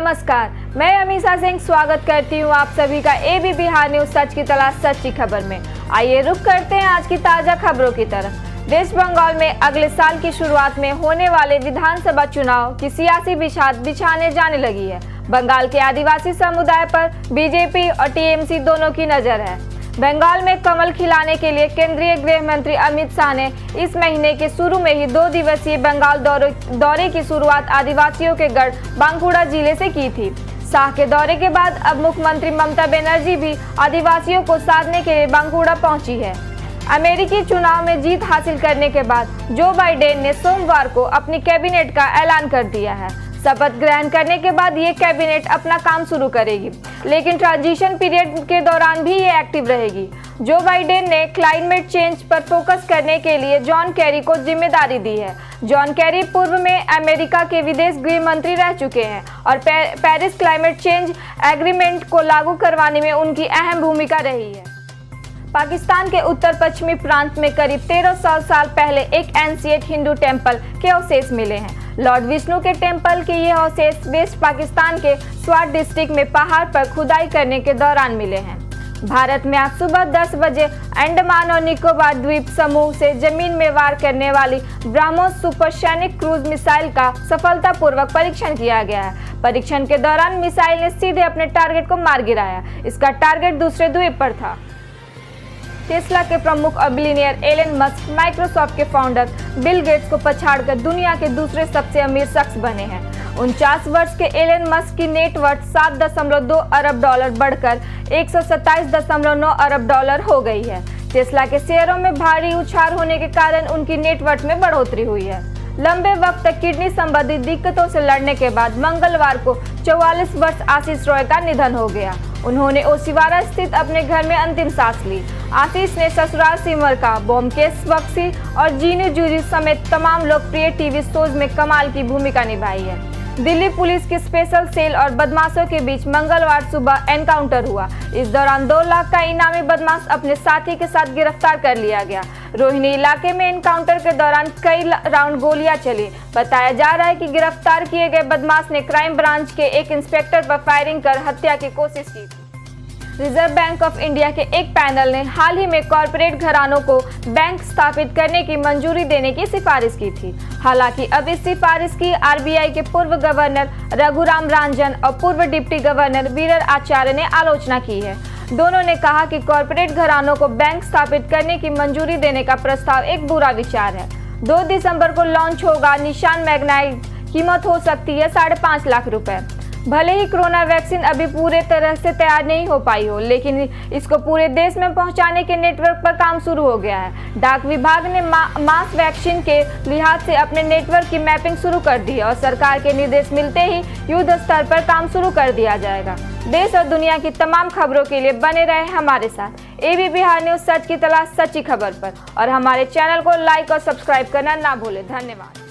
नमस्कार, मैं अमीषा सिंह स्वागत करती हूँ आप सभी का एबी बिहार न्यूज सच की तलाश सच्ची खबर में। आइए रुक करते हैं आज की ताजा खबरों की तरफ। वेस्ट बंगाल में अगले साल की शुरुआत में होने वाले विधानसभा चुनाव की सियासी बिछाद बिछाने जाने लगी है। बंगाल के आदिवासी समुदाय पर बीजेपी और टीएमसी दोनों की नजर है। बंगाल में कमल खिलाने के लिए केंद्रीय गृह मंत्री अमित शाह ने इस महीने के शुरू में ही 2 दिवसीय बंगाल दौरे की शुरुआत आदिवासियों के गढ़ बांकुड़ा जिले से की थी। शाह के दौरे के बाद अब मुख्यमंत्री ममता बनर्जी भी आदिवासियों को साधने के लिए बांकुड़ा पहुंची है। अमेरिकी चुनाव में जीत हासिल करने के बाद जो बाइडेन ने सोमवार को अपनी कैबिनेट का ऐलान कर दिया है। शपथ ग्रहण करने के बाद ये कैबिनेट अपना काम शुरू करेगी, लेकिन ट्रांजिशन पीरियड के दौरान भी ये एक्टिव रहेगी। जो बाइडेन ने क्लाइमेट चेंज पर फोकस करने के लिए जॉन कैरी को जिम्मेदारी दी है। जॉन कैरी पूर्व में अमेरिका के विदेश गृह मंत्री रह चुके हैं और पेरिस क्लाइमेट चेंज एग्रीमेंट को लागू करवाने में उनकी अहम भूमिका रही है। पाकिस्तान के उत्तर पश्चिमी प्रांत में करीब 1300 साल पहले एक एंशिएंट हिंदू टेम्पल के अवशेष मिले हैं। लॉर्ड विष्णु के टेम्पल के ये अवशेष वेस्ट पाकिस्तान के स्वात डिस्ट्रिक्ट में पहाड़ पर खुदाई करने के दौरान मिले हैं। भारत में आज सुबह 10 बजे अंडमान और निकोबार द्वीप समूह से जमीन में वार करने वाली ब्रह्मोस सुपरसोनिक क्रूज मिसाइल का सफलतापूर्वक परीक्षण किया गया है। परीक्षण के दौरान मिसाइल ने सीधे अपने टारगेट को मार गिराया। इसका टारगेट दूसरे द्वीप पर था। टेस्ला के प्रमुख और बिलियनियर एलन मस्क माइक्रोसॉफ्ट के फाउंडर बिल गेट्स को पछाड़कर दुनिया के दूसरे सबसे अमीर शख्स बने हैं। 49 वर्ष के एलन मस्क की नेटवर्थ 7.2 अरब डॉलर बढ़कर 127.9 अरब डॉलर हो गई है। टेस्ला के शेयरों में भारी उछाल होने के कारण उनकी नेटवर्थ में बढ़ोतरी हुई है। लंबे वक्त तक किडनी संबंधी दिक्कतों से लड़ने के बाद मंगलवार को 44 वर्ष आशीष रॉय का निधन हो गया। उन्होंने ओशिवारा स्थित अपने घर में अंतिम सांस ली। आशीष ने ससुराल सिमर का, ब्योमकेश बक्सी और जीनू जूरी समेत तमाम लोकप्रिय टीवी शोज में कमाल की भूमिका निभाई है। दिल्ली पुलिस की स्पेशल सेल और बदमाशों के बीच मंगलवार सुबह एनकाउंटर हुआ। इस दौरान 2 लाख का इनामी बदमाश अपने साथी के साथ गिरफ्तार कर लिया गया। रोहिणी इलाके में एनकाउंटर के दौरान कई राउंड गोलियां चली। बताया जा रहा है कि गिरफ्तार किए गए बदमाश ने क्राइम ब्रांच के एक इंस्पेक्टर पर फायरिंग कर हत्या की कोशिश की थी। रिजर्व बैंक ऑफ इंडिया के एक पैनल ने हाल ही में कॉरपोरेट घरानों को बैंक स्थापित करने की मंजूरी देने की सिफारिश की थी। हालांकि अब इस सिफारिश की आरबीआई के पूर्व गवर्नर रघुराम राजन और पूर्व डिप्टी गवर्नर वीरर आचार्य ने आलोचना की है। दोनों ने कहा कि कॉरपोरेट घरानों को बैंक स्थापित करने की मंजूरी देने का प्रस्ताव एक बुरा विचार है। 2 दिसंबर को लॉन्च होगा निशान मैग्नाइट, कीमत हो सकती है 5.5 लाख रुपए। भले ही कोरोना वैक्सीन अभी पूरे तरह से तैयार नहीं हो पाई हो, लेकिन इसको पूरे देश में पहुंचाने के नेटवर्क पर काम शुरू हो गया है। डाक विभाग ने मास वैक्सीन के लिहाज से अपने नेटवर्क की मैपिंग शुरू कर दी है और सरकार के निर्देश मिलते ही युद्ध स्तर पर काम शुरू कर दिया जाएगा। देश और दुनिया की तमाम खबरों के लिए बने रहे हमारे साथ एबी बिहार न्यूज सच की तलाश सच्ची खबर पर, और हमारे चैनल को लाइक और सब्सक्राइब करना ना भूलें। धन्यवाद।